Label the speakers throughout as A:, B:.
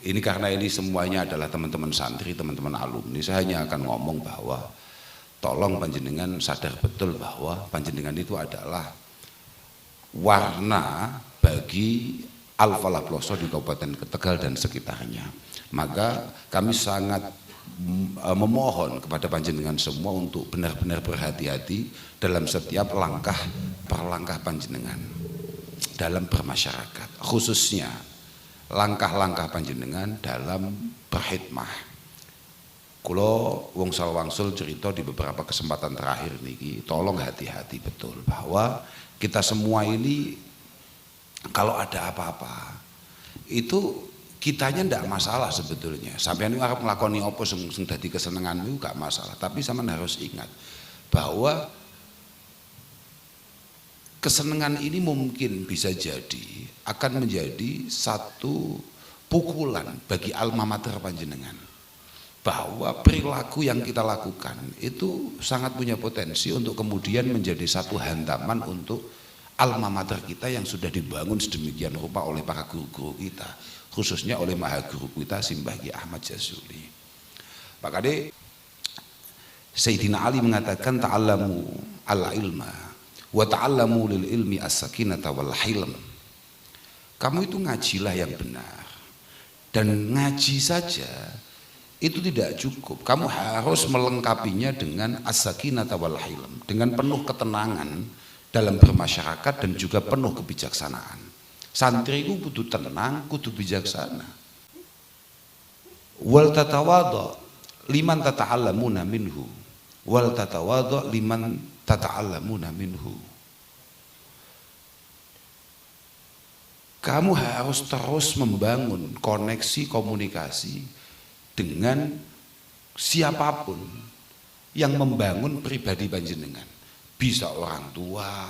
A: Ini karena ini semuanya adalah teman-teman santri, teman-teman alumni. Saya hanya akan ngomong bahwa tolong panjenengan sadar betul bahwa panjenengan itu adalah warna bagi Al-Falah Ploso di Kabupaten Tegal dan sekitarnya. Maka kami sangat memohon kepada panjenengan semua untuk benar-benar berhati-hati dalam setiap langkah per langkah panjenengan dalam bermasyarakat, khususnya langkah-langkah panjenengan dalam berkhidmah. Kulo wong salwangsul cerita di beberapa kesempatan terakhir niki, tolong hati-hati betul bahwa kita semua ini kalau ada apa-apa itu kitanya ndak masalah sebetulnya. Sampeyan arep nglakoni apa sing dadi kesenenganmu gak masalah, tapi sampean harus ingat bahwa kesenangan ini mungkin bisa jadi akan menjadi satu pukulan bagi alma mater panjenengan, bahwa perilaku yang kita lakukan itu sangat punya potensi untuk kemudian menjadi satu hantaman untuk alma mater kita yang sudah dibangun sedemikian rupa oleh para guru-guru kita, khususnya oleh maha guru kita Simbah Ki Ahmad Jazuli. Pak Kade, Sayyidina Ali mengatakan ta'allamu al-ilma wa ta'allamu lil ilmi as-sakinata wal hilm. Kamu itu ngajilah yang benar, dan ngaji saja itu tidak cukup. Kamu harus melengkapinya dengan as-sakinata wal hilm, dengan penuh ketenangan dalam bermasyarakat dan juga penuh kebijaksanaan. Santri itu kudu tenang, kudu bijaksana. Wal tatawadha liman tata'allamuna minhu, wal tatawadha liman tata'allamuna minhu. Kamu harus terus membangun koneksi komunikasi dengan siapapun yang membangun pribadi panjenengan. Bisa orang tua,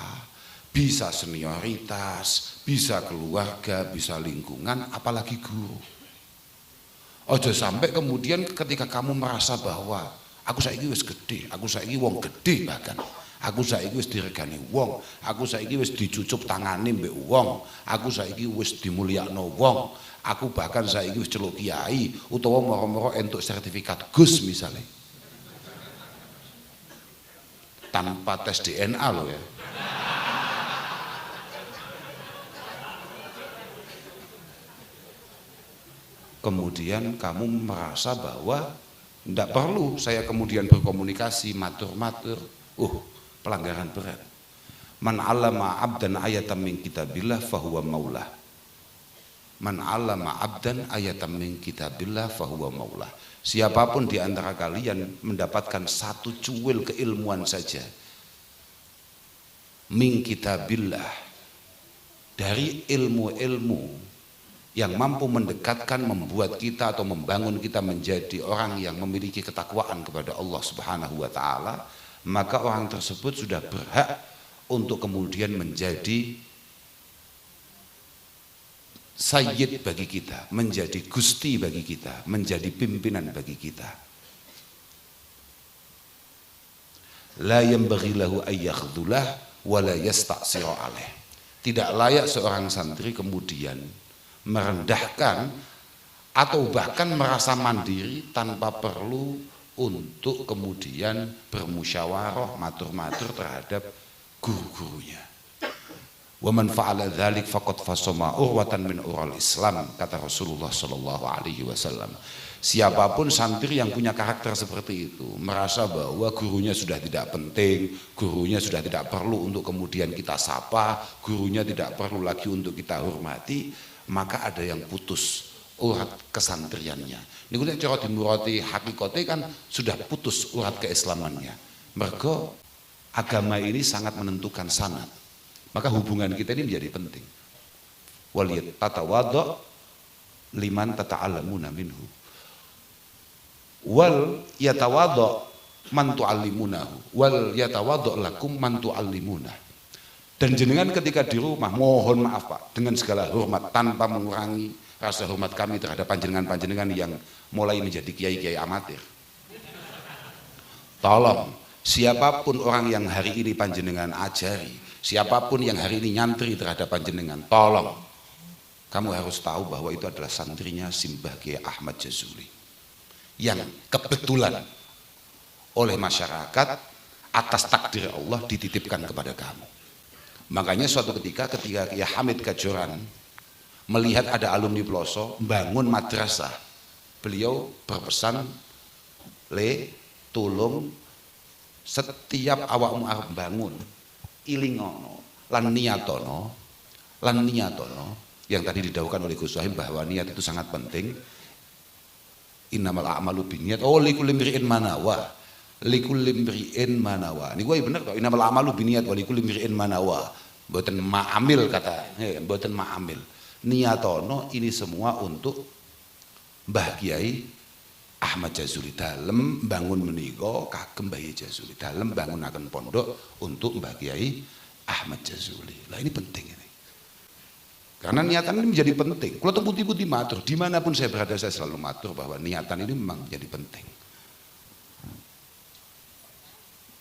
A: bisa senioritas, bisa keluarga, bisa lingkungan, apalagi guru. Ojo sampai kemudian ketika kamu merasa bahwa aku saiki wis gede, aku saiki wong gede, bahkan aku saiki wis diregani wong, aku saiki wis dicucup tangane mbek wong, aku saiki wis dimulyakno wong, aku bahkan saiki wis celuk kiai utawa moro-moro entuk sertifikat Gus misalnya. Tanpa tes DNA loh ya. Kemudian kamu merasa bahwa tidak perlu saya kemudian berkomunikasi matur-matur. Pelanggaran berat. Man 'allama 'abdan ayatan min kitabillah fahuwa maulah. Man 'allama 'abdan ayatan min kitabillah fahuwa maulah. Siapapun di antara kalian mendapatkan satu cuil keilmuan saja min kitabillah, dari ilmu-ilmu yang mampu mendekatkan, membuat kita atau membangun kita menjadi orang yang memiliki ketakwaan kepada Allah Subhanahu wa taala, maka orang tersebut sudah berhak untuk kemudian menjadi sayyid bagi kita, menjadi gusti bagi kita, menjadi pimpinan bagi kita. La yanbaghi lahu ay yakhdulah wa la yasta'sira alaih. Tidak layak seorang santri kemudian merendahkan atau bahkan merasa mandiri tanpa perlu untuk kemudian bermusyawarah matur-matur terhadap guru-gurunya. Wa man fa'ala dzalik faqad fasama urwatan min ural Islam, kata Rasulullah sallallahu alaihi wasallam. Siapapun santri yang punya karakter seperti itu, merasa bahwa gurunya sudah tidak penting, gurunya sudah tidak perlu untuk kemudian kita sapa, gurunya tidak perlu lagi untuk kita hormati, maka ada yang putus urat kesantriannya. Ini kita cara dimurati hakikate kan sudah putus urat keislamannya. Mergo agama ini sangat menentukan sanad. Maka hubungan kita ini menjadi penting. Waliyat tatawadha liman tata'allamuna minhu. Wal yatawadha man tu'allimunahu. Wal yatawadha lakum man tu'allimunah. Dan jenengan ketika di rumah, mohon maaf Pak, dengan segala hormat, tanpa mengurangi rasa hormat kami terhadap panjenengan-panjenengan yang mulai menjadi kiai-kiai amatir. Tolong, siapapun orang yang hari ini panjenengan ajari, siapapun yang hari ini nyantri terhadap panjenengan, tolong kamu harus tahu bahwa itu adalah santrinya Simbah Kiai Ahmad Jazuli yang kebetulan oleh masyarakat atas takdir Allah dititipkan kepada kamu. Makanya suatu ketika Kiai Hamid Kajoran melihat ada alumni Ploso bangun madrasah, beliau berpesan, le tulung setiap awakmu arep bangun ilingono lan niatono yang tadi didhawuhkan oleh Gus Wahim bahwa niat itu sangat penting. Innamal a'malu binniyat, likulli imri'in manawa, likulli imri'in manawa. Niku bener kok, innamal a'malu binniyat wa likulli imri'in manawa. Mboten ma'amil kata, mboten ma'amil. Niatono ini semua untuk Mbah Kiai Ahmad Jazuli dalem bangun menika kagem Mbah Jazuli, dalem bangunaken pondok untuk Mbah Kiai Ahmad Jazuli. Lah ini penting ini. Karena niatan ini menjadi penting. Kalau putih-putih matur, dimanapun saya berada saya selalu matur bahwa niatan ini memang menjadi penting.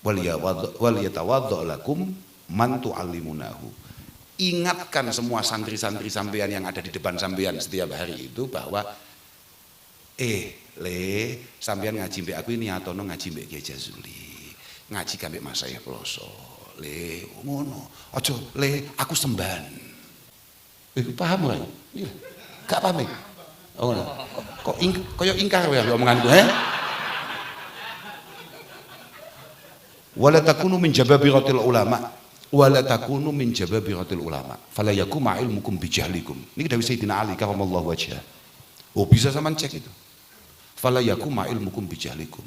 A: Wal yatawaddo lakum man tu'allimunahu. Ingatkan semua santri-santri sampean yang ada di depan sampean setiap hari itu bahwa sampean ngaji mbek aku ini atono ngaji mbek Kiai Jazuli, ngaji kambek Mas Syekh Ploso. Ngono. Aja aku semban. Paham ora? Iya. Gak paham. Oh ngono. Kok koyo ingkar ya omonganku, Wala takunu min jababiratil ulama. Wala takunu min jababiratil ulama. Fala yakum ilmukum bijahlikum. Niki dawuh Sayyidina Ali karramallahu wajhah. Oh bisa sampean cek itu. Fala yakum ilmukum bijahlikum.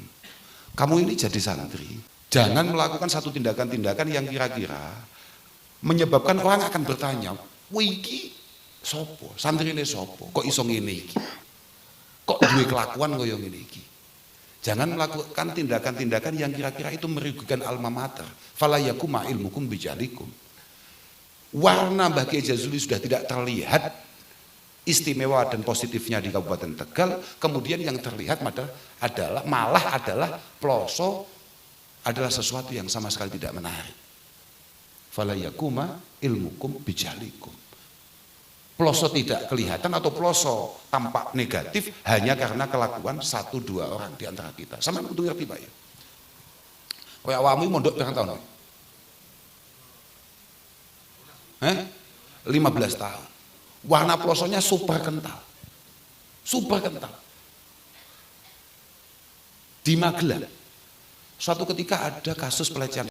A: Kamu ini jadi santri, jangan melakukan satu tindakan-tindakan yang kira-kira menyebabkan orang akan bertanya, "Wih iki sopo? Santrine sopo? Kok iso ngene iki? Kok duwe kelakuan kaya ngene iki?" Jangan melakukan tindakan-tindakan yang kira-kira itu merugikan alma mater. Fala yakum ilmukum bijahlikum. Warna Mbah Kiai Jazuli sudah tidak terlihat istimewa dan positifnya di Kabupaten Tegal, kemudian yang terlihat malah adalah Ploso adalah sesuatu yang sama sekali tidak menarik. Fala yakuma ilmukum bijahlikum. Ploso tidak kelihatan atau Ploso tampak negatif hanya karena kelakuan 1-2 orang di antara kita. Sama kudu ngerti Pak ya. Kayak awakmu mondok pirang tahun? 15 tahun. Warna Plosonya super kental. Super kental. Di Magelang, suatu ketika ada kasus pelecehan.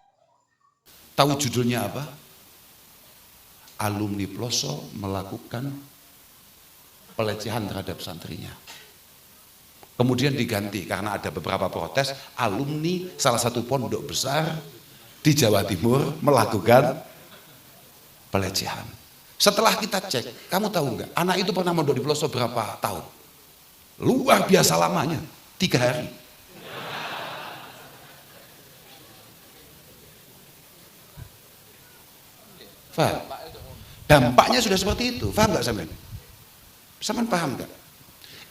A: Tahu judulnya apa? Alumni Ploso melakukan pelecehan terhadap santrinya. Kemudian diganti karena ada beberapa protes, alumni salah satu pondok besar di Jawa Timur melakukan pelecehan. Setelah kita cek, kamu tahu nggak? Anak itu pernah mondok di Ploso berapa tahun? Luar biasa lamanya, 3 hari. Faham? Dampaknya sudah seperti itu. Paham nggak sampean? Sampean paham nggak?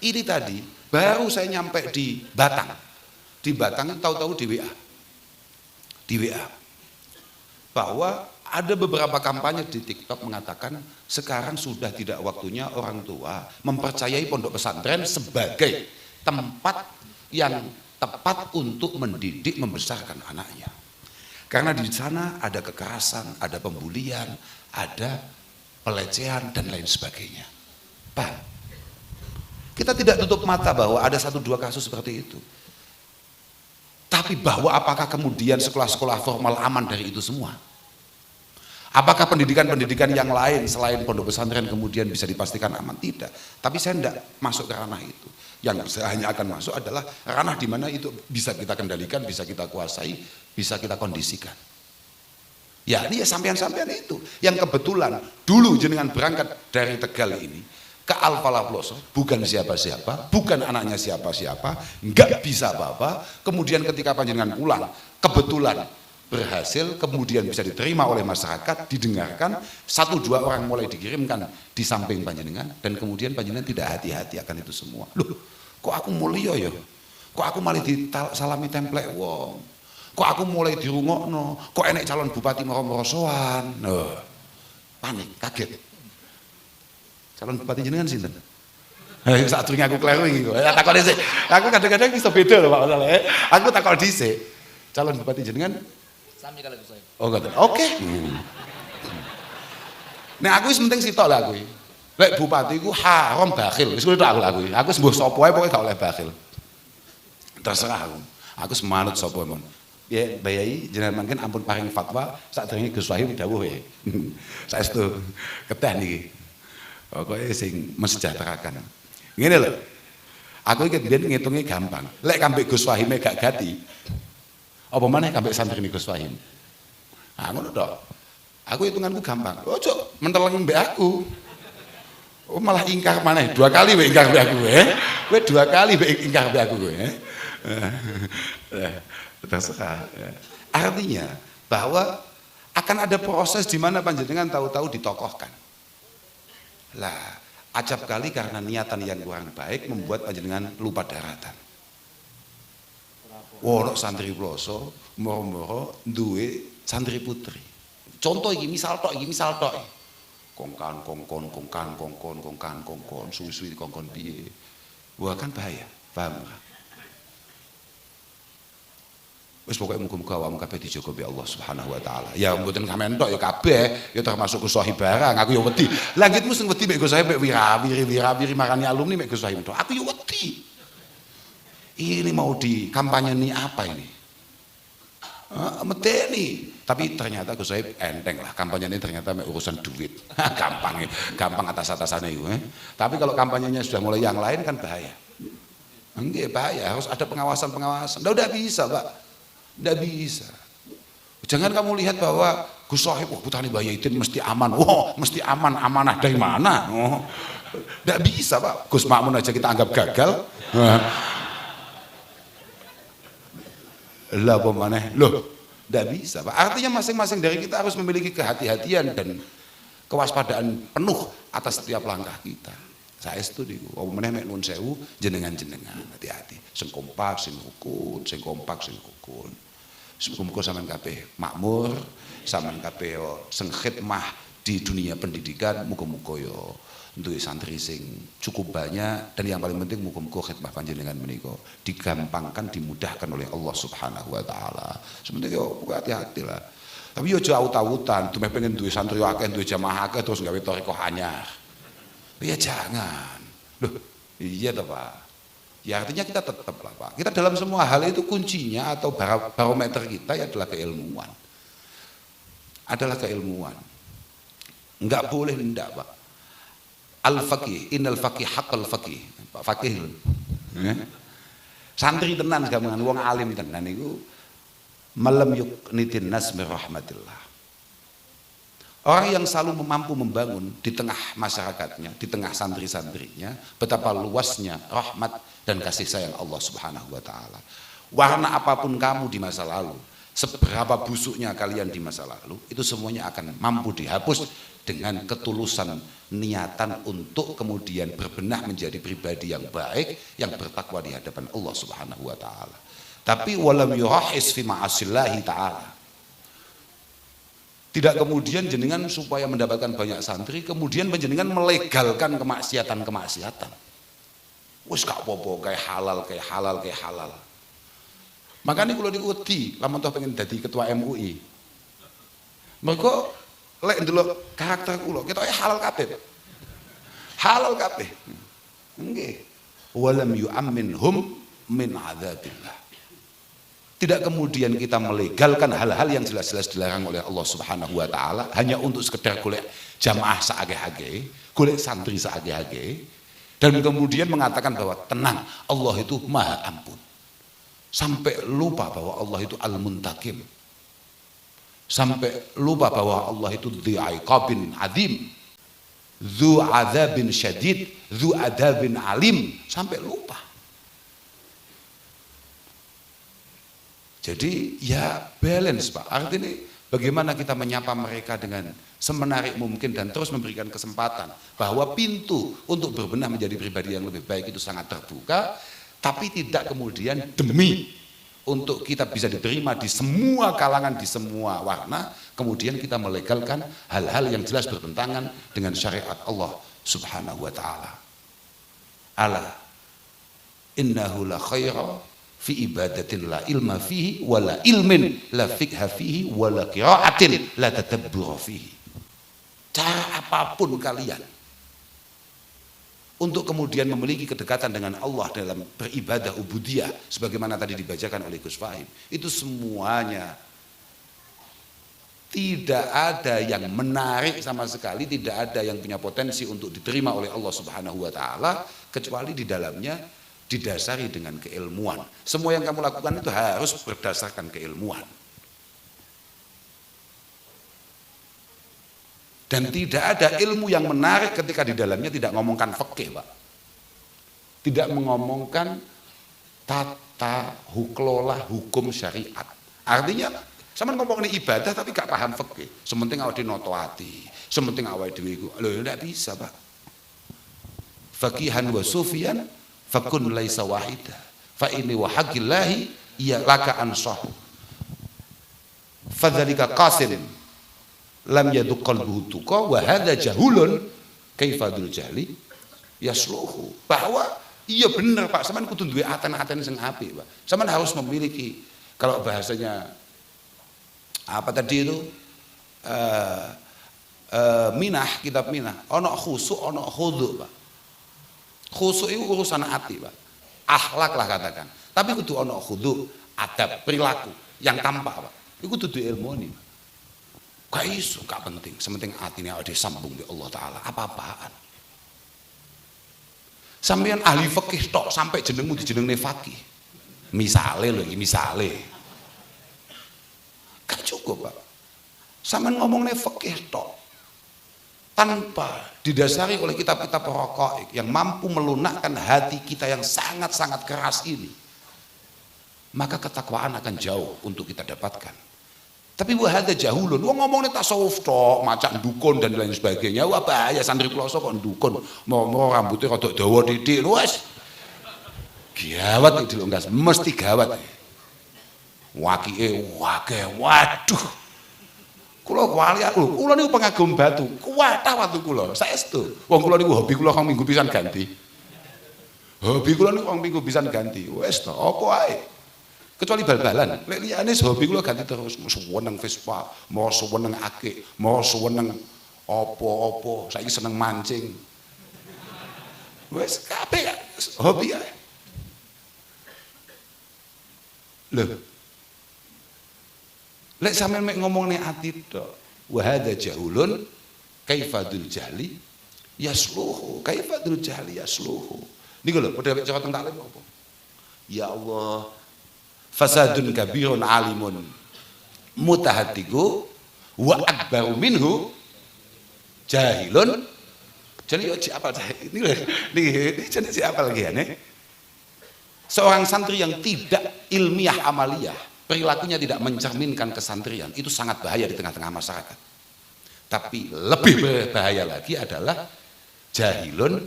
A: Ini tadi baru saya nyampe di Batang. Di Batang tahu-tahu di WA. Di WA. Bahwa ada beberapa kampanye di TikTok mengatakan sekarang sudah tidak waktunya orang tua mempercayai pondok pesantren sebagai tempat yang tepat untuk mendidik membesarkan anaknya. Karena di sana ada kekerasan, ada pembulian, ada pelecehan dan lain sebagainya. Paham? Kita tidak tutup mata bahwa ada 1-2 kasus seperti itu. Tapi bahwa apakah kemudian sekolah-sekolah formal aman dari itu semua? Apakah pendidikan-pendidikan yang lain selain pondok pesantren kemudian bisa dipastikan aman? Tidak. Tapi saya tidak masuk ke ranah itu. Yang saya hanya akan masuk adalah ranah di mana itu bisa kita kendalikan, bisa kita kuasai, bisa kita kondisikan. Ya ini ya sampean-sampean itu yang kebetulan dulu jenengan berangkat dari Tegal ini ke Al-Falah Ploso, bukan siapa-siapa, bukan anaknya siapa-siapa, nggak bisa apa-apa. Kemudian ketika panjenengan pulang, kebetulan berhasil, kemudian bisa diterima oleh masyarakat, didengarkan, 1-2 orang mulai dikirimkan di samping panjenengan, dan kemudian panjenengan tidak hati-hati akan itu semua. Loh, kok aku mulia ya? Kok aku malah disalami template wong? Kok aku mulai dirungokno, kok enek calon bupati moro-moro sowan. Panik, kaget. Calon bupati jenengan sinten? Saat durung aku kleru iki. Takon dhisik. Aku kadang-kadang bisa beda lho Pak masalah. Aku takon dhisik. Calon bupati jenengan
B: sami kalau Gus Sohib.
A: Oh, ngoten. Oke. Nek aku wis penting sitok lah aku. Lek bupati ku haram bakhil. Wis kuwi tok aku. Aku sembuh sapa wae pokoke gak oleh bakhil. Terserah aku. Aku semanut sapa mon. Ya bayai jenengan mangken ampun paring fatwa sadurunge Gus Wahim dawuh ya. Saestu keteh niki. Pokoke sing mesejahterakan. Ngene lho. Aku iki biyen ngitunge gampang. Lek kambek Gus Wahime gak gati. Apa maneh kambek santri Gus Wahim. Ah ngono tok. Aku hitunganku gampang. Ojo menteleng mbek aku. Oh malah ingkar maneh. 2 kali mbek ingkar mbek aku Kowe 2 kali mbek ingkar mbek aku kowe Terserah. Artinya bahwa akan ada proses di mana panjenengan tahu-tahu ditokohkan. Lah, acap kali karena niatan yang kurang baik membuat panjenengan lupa daratan. Wono santri ploso, moro-moro duwe santri putri. Contoh iki misal tok. Kongkan suwi-suwi kongkon piye. Wah kan bahaya, paham ora? Wis pokoke muga-muga awakmu kabeh dijaga be Allah Subhanahu wa taala. Ya mboten sampean tok ya kabeh, ya termasuk Gus Sohib barang. Aku ya wedi. Langitmu sing wedi mek Gus Sohib mek wira-wiri marani alumni mek Gus Sohib tok. Aku ya wedi. Ini mau dikampanyeni apa ini? Medeni. Tapi ternyata Gus Sohib enteng lah. Kampanyenya ternyata mek urusan duit. Gampang atas-atasane iku. Tapi kalau kampanyenya sudah mulai yang lain kan bahaya. Enggak bahaya, harus ada pengawasan. Udah bisa, Pak. Tidak bisa. Jangan kamu lihat bahwa Gus Sohib, putrane Mbah Yaitin mesti aman. Mesti aman, amanah dari mana? Tidak bisa Pak. Gus Makmun aja kita anggap gagal. Lah pemaneh, loh, tidak bisa Pak. Artinya masing-masing dari kita harus memiliki kehati-hatian dan kewaspadaan penuh atas setiap langkah kita. Saya setuju. Wong meneh mek nuwun sewu jenengan-jenengan hati-hati. Sing kompak, sing rukun, sing kompak, sing rukun. Muga-muga sampean kabeh makmur, sampean kabeh sing khidmah di dunia pendidikan, muga-muga yo duwe santri sing cukup banyak dan yang paling penting muga-muga khidmah panjenengan menika digampangkan, dimudahkan oleh Allah Subhanahu wa taala. Sebenarnya yo hati-hati lah. Tapi yo aja aut-autan, dumeh pengen duwe santri akeh, duwe jamaah akeh terus gawe thariqah anyar. Ya jangan. Loh, iya toh Pak. Ya artinya kita tetap lah Pak. Kita dalam semua hal itu kuncinya atau barometer kita adalah keilmuan. Adalah keilmuan. Enggak boleh ndak Pak. Al-faqih, innal faqih haqqal faqih. Pak Faqih. Santri tenan gamongan wong alim tenan niku malam yuknitin nas mir rahmatillah. Orang yang selalu mampu membangun di tengah masyarakatnya, di tengah santri-santrinya, betapa luasnya rahmat dan kasih sayang Allah Subhanahu wa taala. Warna apapun kamu di masa lalu, seberapa busuknya kalian di masa lalu, itu semuanya akan mampu dihapus dengan ketulusan niatan untuk kemudian berbenah menjadi pribadi yang baik, yang bertakwa di hadapan Allah Subhanahu wa taala. Tapi walam yurahis fi ma'asillahi ta'ala. Tidak kemudian jenengan supaya mendapatkan banyak santri, kemudian jenengan melegalkan kemaksiatan. Wis gak apa-apa kayak halal. Makanya kalau diuti, lamun toh pengen jadi ketua MUI. Mereka lek ndelok karakter kula, kita halal kabeh. Halal kabeh. Nggih. Walam yu'amminhum min adzabillah. Tidak kemudian kita melegalkan hal-hal yang jelas-jelas dilarang oleh Allah Subhanahu wa taala hanya untuk sekedar golek jamaah saage-age, golek santri saage-age dan kemudian mengatakan bahwa tenang, Allah itu Maha Ampun. Sampai lupa bahwa Allah itu Al-Muntakim. Sampai lupa bahwa Allah itu Dzi'aiqabin Adzim, Dzu Adzabin Syadid, Dzu Adzabin Alim, sampai lupa. Jadi ya balance Pak, artinya bagaimana kita menyapa mereka dengan semenarik mungkin dan terus memberikan kesempatan bahwa pintu untuk berbenah menjadi pribadi yang lebih baik itu sangat terbuka, tapi tidak kemudian demi untuk kita bisa diterima di semua kalangan, di semua warna, kemudian kita melegalkan hal-hal yang jelas bertentangan dengan syariat Allah Subhanahu wa taala. Ala innahu la khaira fi ibadatin la ilma fihi wa la ilmin la fiqha fihi wa la qiraatin la tadabbur fihi. Cara apapun kalian untuk kemudian memiliki kedekatan dengan Allah dalam beribadah ubudiyah sebagaimana tadi dibacakan oleh Gus Fahim, itu semuanya tidak ada yang menarik sama sekali, tidak ada yang punya potensi untuk diterima oleh Allah Subhanahu wa taala kecuali di dalamnya didasari dengan keilmuan. Semua yang kamu lakukan itu harus berdasarkan keilmuan. Dan tidak ada ilmu yang menarik ketika di dalamnya tidak ngomongkan fikih, Pak. Tidak mengomongkan tata kelola hukum syariat. Artinya, sama ngomongin ibadah tapi gak paham fikih. Sementing awake dhewe noto ati, sementing awake dhewe iku. Lho, ndak bisa, Pak. Faqihan wa sufiyan fakun laisa wahida. Fa ini wa haqqillahi ya laka ansah. Fadzalika qasim lam yaduk qalbuhu tuqa wa hadza jahulun kaifadul jahli yasluhu. Bahwa iya benar Pak, sampean kudu duwe aten-aten sing apik, Pak. Sampean harus memiliki, kalau bahasanya apa tadi itu minah, kitab minah, ono khusuk, ono khudu, Pak. Khusuk itu urusan hati, Pak. Akhlak lah katakan. Tapi kudu ono khudu, adab, perilaku yang tampak, Pak. Iku kudu ilmoni, Pak. Gak iso, gak penting. Sementing atine awake sambung di Allah taala. Apa-apaan. Sampeyan ahli fikih tok sampai jenengmu dijenengne faqih. Misale lho iki, misale. Gak cukup, Pak. Sampeyan ngomongne fikih tok tanpa didasari oleh kitab-kitab raqaiq yang mampu melunakkan hati kita yang sangat-sangat keras ini, maka ketakwaan akan jauh untuk kita dapatkan. Tapi wah ada jahulun, wong ngomongnya tasawuf tok, macam dukun dan lain sebagainya. Wah bahaya santri pelosok kok dukun, mau rambutnya rodok dawa didik, wes gawat itu loh, enggak mesti gawat. Wakie, waduh, kulo wali aku, kulo niku pengagum batu, kuwatah waktu kulo, saestu. Wong kulo niku hobi kulo kang minggu pisan ganti, hobi kulo niku kang minggu pisan ganti, wes to, apa ae. Kecuali bal-balan, lek liyane hobi kula ganti terus, mau seneng Vespa, mau seneng akik, mau seneng apa-apa, saiki seneng mancing. Wes kabeh hobi ae. Lho. Lek sampeyan mek ngomongne ati tok, wa hadza jahulun kaifadul jahli yasluhu, kaifadul jahli yasluhu. Niku lho, padha cara teng taklim apa? Ya Allah, fasadun kabirun alimun mutahaddiqu wa akbaru minhu jahilun. Jadi yo apa ini jadi siapa lagi ya nih? Seorang santri yang tidak ilmiah amaliyah, perilakunya tidak mencerminkan kesantrian, itu sangat bahaya di tengah-tengah masyarakat. Tapi lebih berbahaya lagi adalah jahilun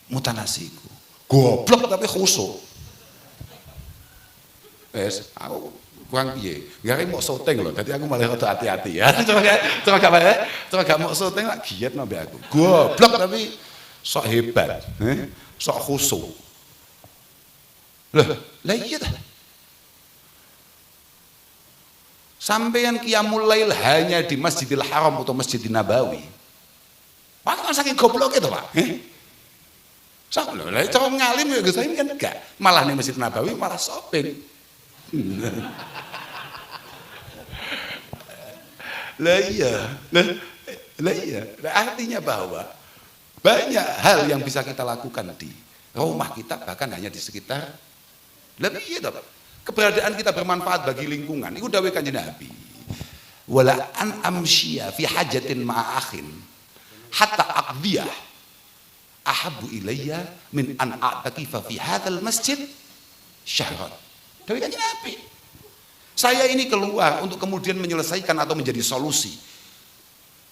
A: mutanasiku, goblok tapi khusyuk. Wes, aku kurang piye. Gak mau syuting loh, jadi aku malah rada hati-hati ya. Coba gak mau syuting lak giat nabe aku. Goblok tapi sok hebat, sok khusyuk. Lah iya dah. Sampeyan qiyamul lail hanya di Masjidil Haram atau Masjidil Nabawi. Pak kan saking goblok itu, Pak. Sok lho, lha cara ngalim ya Gus kan enggak. Malah ning Masjid Nabawi malah shopping. Lah iya, artinya bahwa banyak hal yang bisa kita lakukan di rumah kita, bahkan hanya di sekitar. Lebih iya toh, keberadaan kita bermanfaat bagi lingkungan. Itu dawuh Kanjeng Nabi. Wala an amsyiya fi hajatin ma'akhin hatta aqdiyah ahabbu ilayya min an a'takifa fi hadzal masjid syahran. Dari Kanjeng Nabi, saya ini keluar untuk kemudian menyelesaikan atau menjadi solusi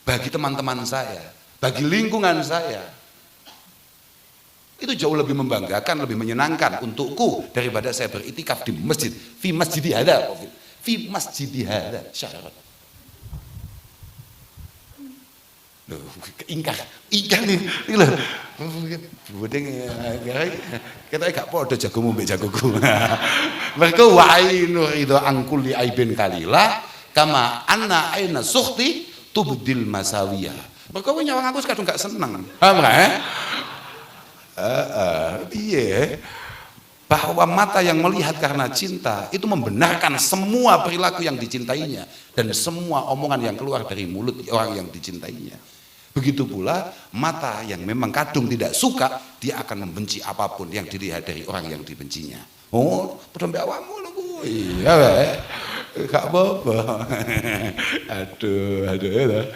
A: bagi teman-teman saya, bagi lingkungan saya. Itu jauh lebih membanggakan, lebih menyenangkan untukku daripada saya beritikaf di masjid. Fi masjidi hadza, fi masjidi hadza. Syarat. Loh, ingkar nih lho. Budeng kita gak podo jagomu mbek jagoku. Mergo wa'inu ridho angkuli aibin kalila kama anna aina sukhti tubdil masawiyah. Mergo nyawang aku kadung gak seneng. Paham gak? Iya, bahwa mata yang melihat karena cinta itu membenarkan semua perilaku yang dicintainya dan semua omongan yang keluar dari mulut orang yang dicintainya. Begitu pula mata yang memang kadung tidak suka, dia akan membenci apapun yang dilihat dari orang yang dibencinya. Oh, padha mbek awakmu lho kuwi. Iya wae. Gak apa-apa. Aduh.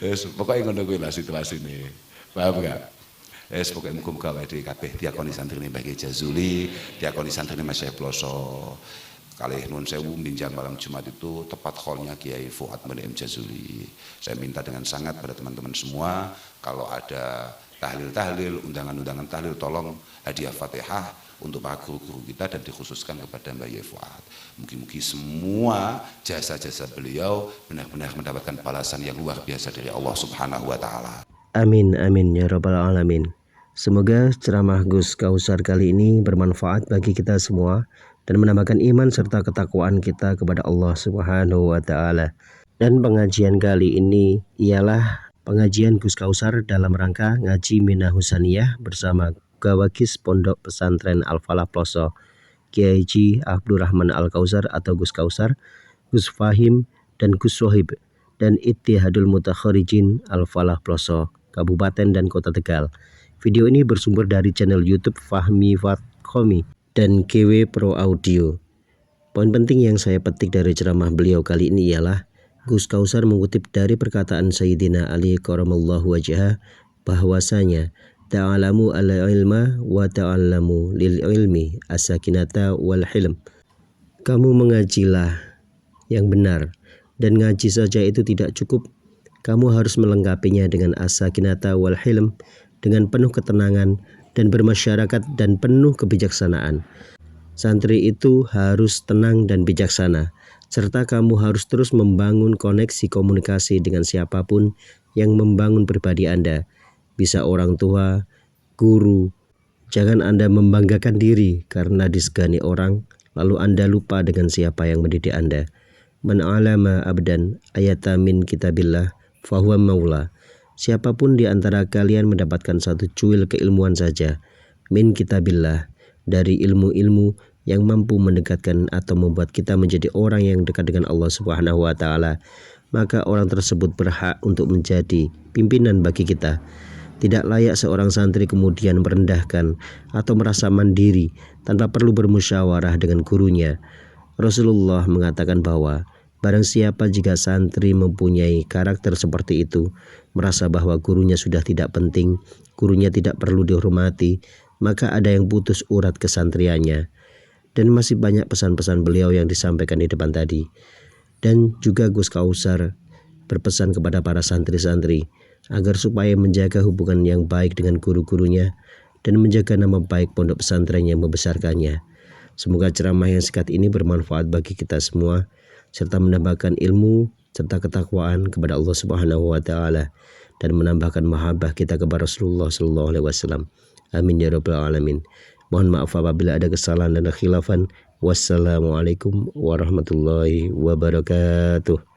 A: Wis pokoke ngono kuwi lah situasine. Paham gak? Pokoknya muka-muka awake dhewe kabeh diakoni santrine Mbah Kiai Jazuli, diakoni santrine Mas Syekh Ploso. Kalih nuwun sewu minjam malam Jumat itu tepat hallnya Kiai Fuad M. Jazuli. Saya minta dengan sangat pada teman-teman semua kalau ada tahlil-tahlil, undangan-undangan tahlil tolong hadiah Fatihah untuk para guru-guru kita dan dikhususkan kepada Mbah Kiai Fuad. Mungkin semua jasa-jasa beliau benar-benar mendapatkan balasan yang luar biasa dari Allah Subhanahu wa taala.
B: Amin amin ya rabbal alamin. Semoga ceramah Gus Kausar kali ini bermanfaat bagi kita semua dan menambahkan iman serta ketakwaan kita kepada Allah Subhanahu wa taala. Dan pengajian kali ini ialah pengajian Gus Kausar dalam rangka ngaji Minah Husaniyah bersama Gawagis Pondok Pesantren Al-Falah Ploso, Kiai Haji Abdurrahman Al-Kausar atau Gus Kausar, Gus Fahim dan Gus Sohib dan Ittihadul Mutakharijin Al-Falah Ploso, Kabupaten dan Kota Tegal. Video ini bersumber dari channel YouTube Fahmi Fatkomi dan KW Pro Audio. Poin penting yang saya petik dari ceramah beliau kali ini ialah Gus Kausar mengutip dari perkataan Sayyidina Ali Karamallahu wajhah bahwasanya ta'alamu al-ilma wa ta'alamu lil ilmi as-sakinata wal hilm. Kamu mengajilah yang benar, dan ngaji saja itu tidak cukup. Kamu harus melengkapinya dengan as-sakinata wal hilm, dengan penuh ketenangan dan bermasyarakat dan penuh kebijaksanaan. Santri itu harus tenang dan bijaksana, serta kamu harus terus membangun koneksi komunikasi dengan siapapun yang membangun pribadi Anda. Bisa orang tua, guru. Jangan Anda membanggakan diri karena disegani orang, lalu Anda lupa dengan siapa yang mendidik Anda. Man alama abdan ayata min kitabillah fahuwa maula. Siapapun di antara kalian mendapatkan satu cuil keilmuan saja min kitabillah, dari ilmu-ilmu yang mampu mendekatkan atau membuat kita menjadi orang yang dekat dengan Allah Subhanahu wa taala, maka orang tersebut berhak untuk menjadi pimpinan bagi kita. Tidak layak seorang santri kemudian merendahkan atau merasa mandiri tanpa perlu bermusyawarah dengan gurunya. Rasulullah mengatakan bahwa barang siapa jika santri mempunyai karakter seperti itu, merasa bahwa gurunya sudah tidak penting, gurunya tidak perlu dihormati, maka ada yang putus urat kesantriannya. Dan masih banyak pesan-pesan beliau yang disampaikan di depan tadi. Dan juga Gus Kausar berpesan kepada para santri-santri agar supaya menjaga hubungan yang baik dengan guru-gurunya dan menjaga nama baik pondok pesantren yang membesarkannya. Semoga ceramah yang singkat ini bermanfaat bagi kita semua, serta menambahkan ilmu serta ketakwaan kepada Allah Subhanahu wa taala dan menambahkan mahabbah kita kepada Rasulullah sallallahu alaihi wasallam. Amin ya rabbal alamin. Mohon maaf apabila ada kesalahan dan khilafan. Wassalamualaikum warahmatullahi wabarakatuh.